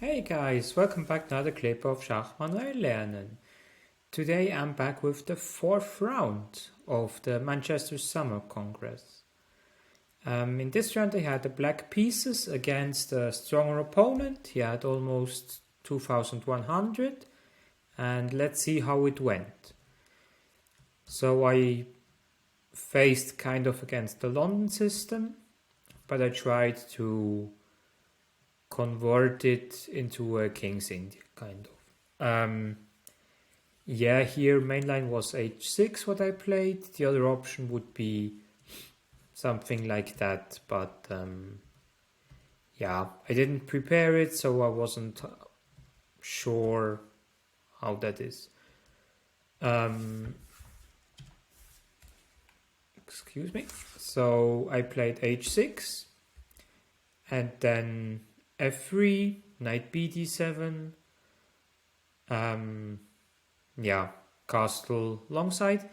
Hey guys, welcome back to another clip of Schach-manuel-lernen. Today I'm back with the fourth round of the Manchester Summer Congress. In this round I had the black pieces against a stronger opponent. He had almost 2100 and let's see how it went. So I faced kind of against the London system, but I tried to convert it into a King's India kind of. Here mainline was h6 what I played. The other option would be something like that, but I didn't prepare it, so I wasn't sure how that is. Excuse me. So I played h6 and then f3, knight b d7, castle longside,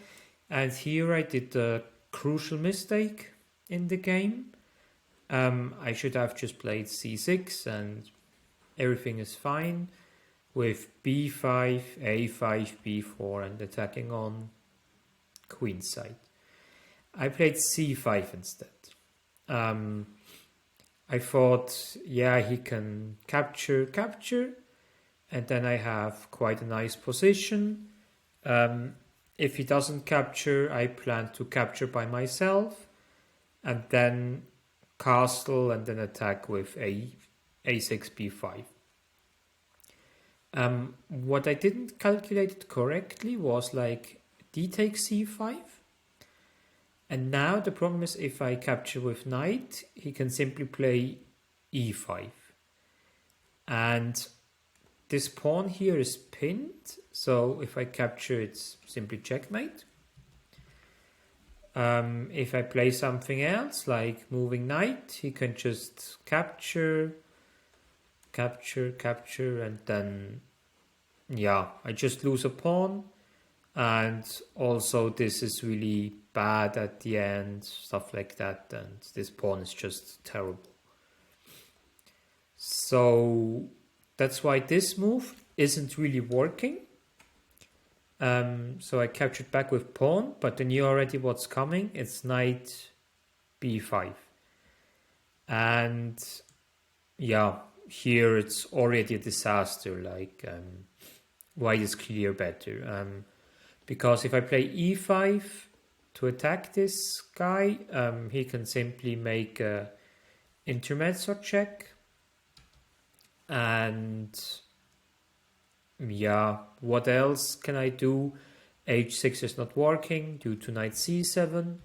and here I did a crucial mistake in the game. I should have just played c6 and everything is fine with b5, a5, b4 and attacking on queen side. I played c5 instead. I thought, he can capture, and then I have quite a nice position. If he doesn't capture, I plan to capture by myself, and then castle, and then attack with a6, b5. What I didn't calculate correctly was like d takes c5. And now the problem is if I capture with knight, he can simply play e5. And this pawn here is pinned, so if I capture it's simply checkmate. If I play something else, like moving knight, he can just capture, and then, I just lose a pawn. And also this is really bad at the end, stuff like that, and this pawn is just terrible. So that's why this move isn't really working. So I captured back with pawn, but then you already what's coming, it's knight b5. And here it's already a disaster, like white is clear better. Because if I play e5 to attack this guy, he can simply make a intermezzo check. And what else can I do? h6 is not working due to knight c7.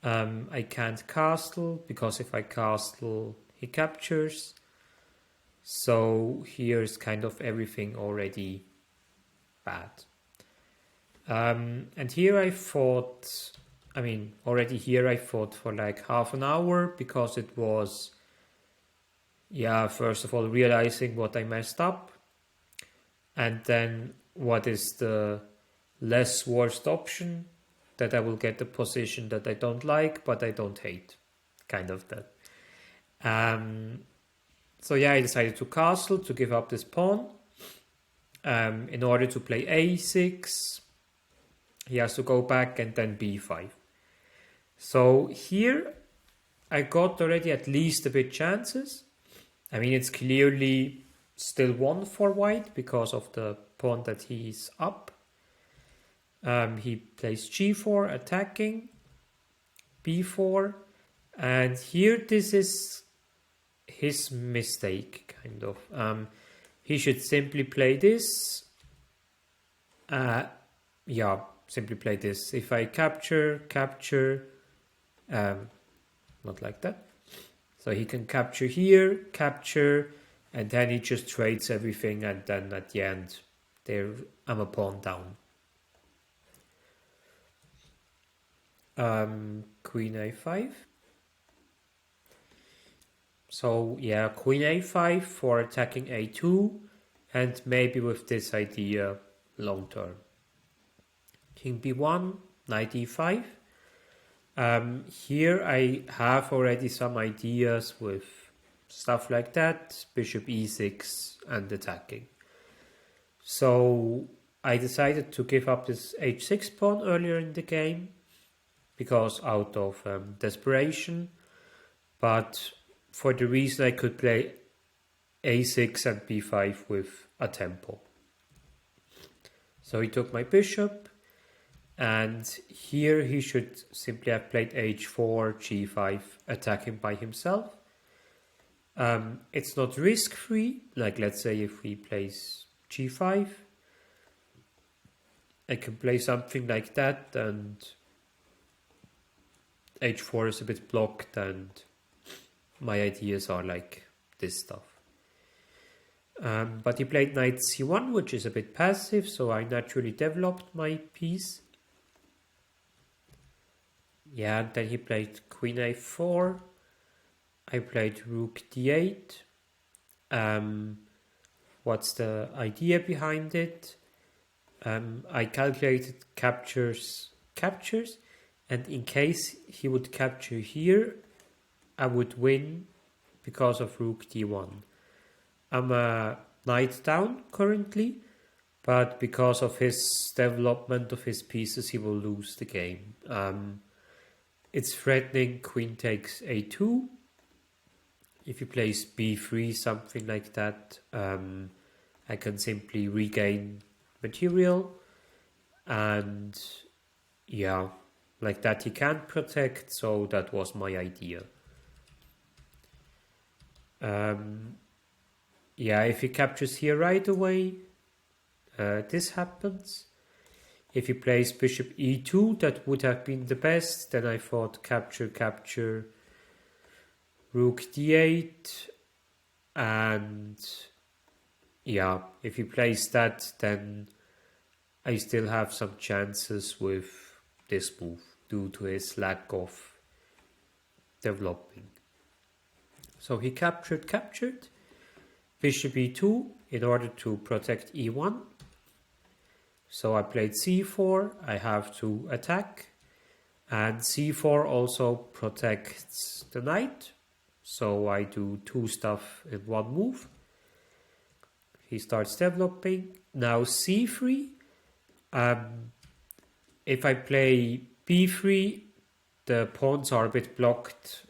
I can't castle, because if I castle, he captures. So here's kind of everything already bad. And here I fought, already here I fought for like half an hour, because it was, first of all, realizing what I messed up, and then what is the less worst option, that I will get the position that I don't like, but I don't hate, kind of that. So I decided to castle, to give up this pawn, in order to play a6. He has to go back and then b5. So here I got already at least a bit chances. It's clearly still won for white because of the pawn that he's up. He plays g4, attacking, b4. And here this is his mistake, kind of. He should simply play this. Simply play this. If I capture, not like that. So he can capture here, and then he just trades everything, and then at the end, I'm a pawn down. Queen a5. So queen a5 for attacking a2, and maybe with this idea long term. King b1, knight e5. Here I have already some ideas with stuff like that, bishop e6 and attacking. So I decided to give up this h6 pawn earlier in the game because out of desperation, but for the reason I could play a6 and b5 with a tempo. So he took my bishop, and here he should simply have played h4, g5, attacking by himself. It's not risk-free, like let's say if he plays g5, I can play something like that, and h4 is a bit blocked, and my ideas are like this stuff. But he played knight c1, which is a bit passive, so I naturally developed my piece. Yeah, and then he played queen a4. I played rook d8. What's the idea behind it? I calculated captures, and in case he would capture here, I would win because of rook d1. I'm a knight down currently, but because of his development of his pieces, he will lose the game. It's threatening queen takes a2. If he plays b3, something like that, I can simply regain material, and yeah, like that he can't protect, so that was my idea. Yeah, if he captures here right away, this happens. If he plays bishop e2, that would have been the best. Then I thought capture, rook d8, and yeah, if he plays that, then I still have some chances with this move due to his lack of developing. So he captured, bishop e2 in order to protect e1. So I played c4, I have to attack, and c4 also protects the knight, so I do two stuff in one move. He starts developing. Now c3, if I play b3, the pawns are a bit blocked,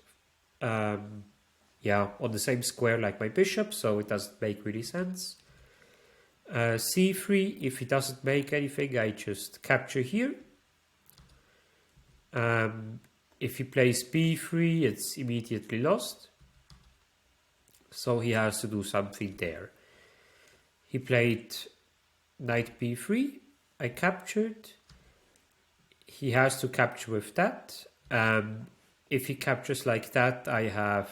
yeah, on the same square like my bishop, so it doesn't make really sense. c3, if he doesn't make anything, I just capture here. If he plays b3, it's immediately lost, so he has to do something there. He played knight b3, I captured. He has to capture with that. If he captures like that, I have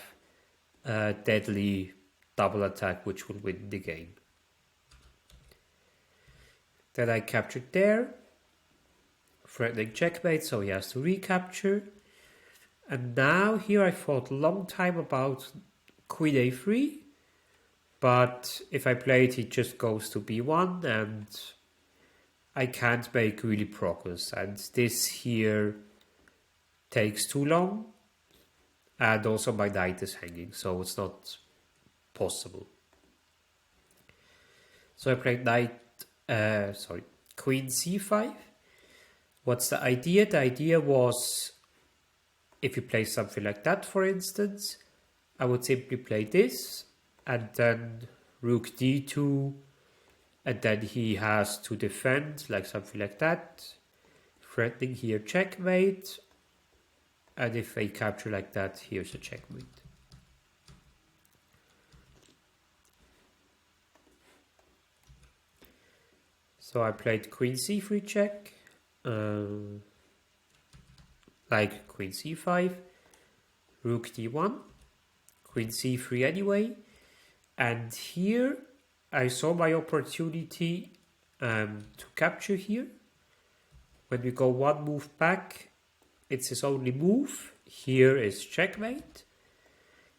a deadly double attack which will win the game. Then I captured there, threatening checkmate, so he has to recapture. And now here I thought a long time about queen a3, but if I play it, he just goes to b1, and I can't make really progress, and this here takes too long, and also my knight is hanging, so it's not possible. So I played queen c5. What's the idea? The idea was, if you play something like that, for instance, I would simply play this, and then rook d2, and then he has to defend, like something like that, threatening here checkmate, and if I capture like that, here's a checkmate. So I played queen c3 check, like queen c5, rook d1, queen c3 anyway, and here I saw my opportunity to capture here. When we go one move back, it's his only move. Here is checkmate,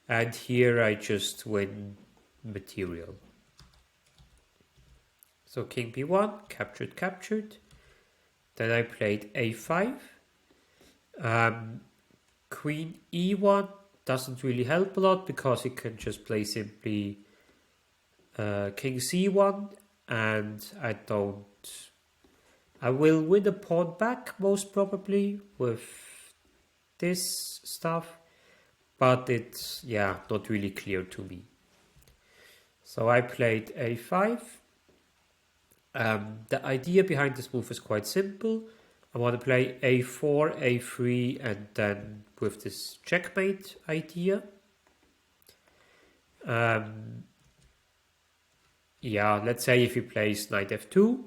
and here I just win material. So king b1, captured. Then I played a5, queen e1, doesn't really help a lot because he can just play simply king c1, and I will win a pawn back most probably with this stuff, but it's not really clear to me. So I played a5. The idea behind this move is quite simple. I want to play a4, a3, and then with this checkmate idea. Let's say if he plays knight f2,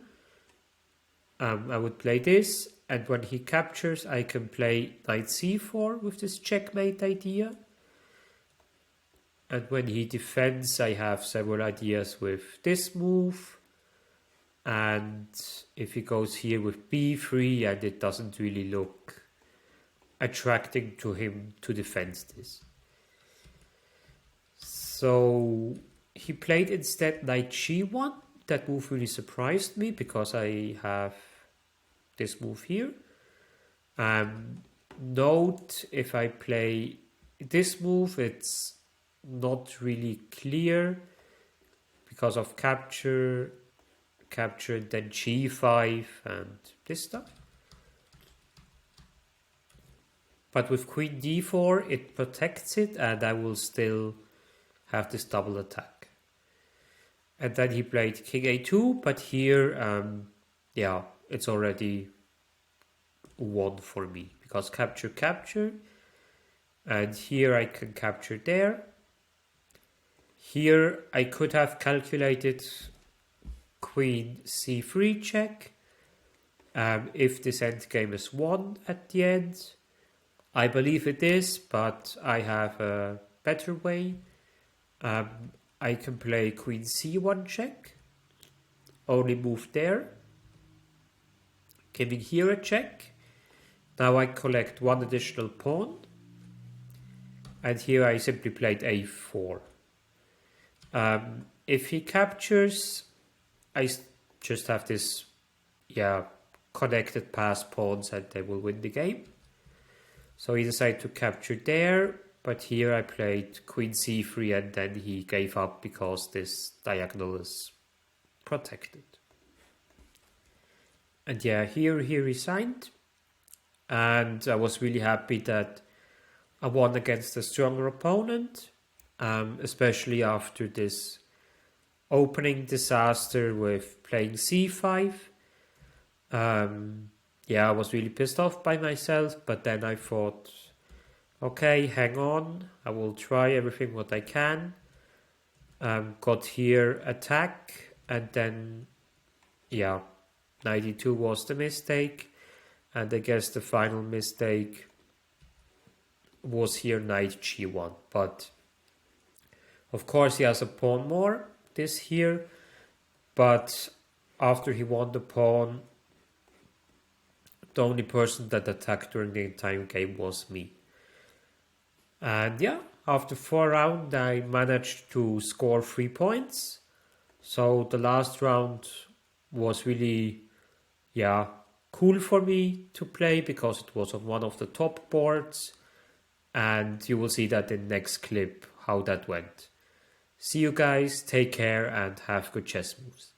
I would play this, and when he captures, I can play knight c4 with this checkmate idea. And when he defends, I have several ideas with this move. And if he goes here with b3, and it doesn't really look attracting to him to defend this. So he played instead knight g1. That move really surprised me because I have this move here. Note, if I play this move, it's not really clear because of capture, then g5 and this stuff. But with queen d4, it protects it, and I will still have this double attack. And then he played king a2, but here, it's already won for me because capture, and here I can capture there. Here I could have calculated queen c3 check if this endgame is won at the end. I believe it is, but I have a better way. I can play queen c1 check, only move there, giving here a check. Now I collect one additional pawn, and here I simply played a4. If he captures, I just have this, connected pass pawns, and they will win the game. So he decided to capture there, but here I played queen c3, and then he gave up because this diagonal is protected. And here he resigned, and I was really happy that I won against a stronger opponent, especially after this opening disaster with playing c5. I was really pissed off by myself, but then I thought, okay, hang on, I will try everything what I can. Got here attack, and then knight e2 was the mistake, and I guess the final mistake was here knight g1. But of course he has a pawn more, this here, but after he won the pawn, the only person that attacked during the entire game was me. And after 4 rounds, I managed to score 3 points. So the last round was really, cool for me to play because it was on one of the top boards. And you will see that in the next clip how that went. See you guys, take care, and have good chess moves.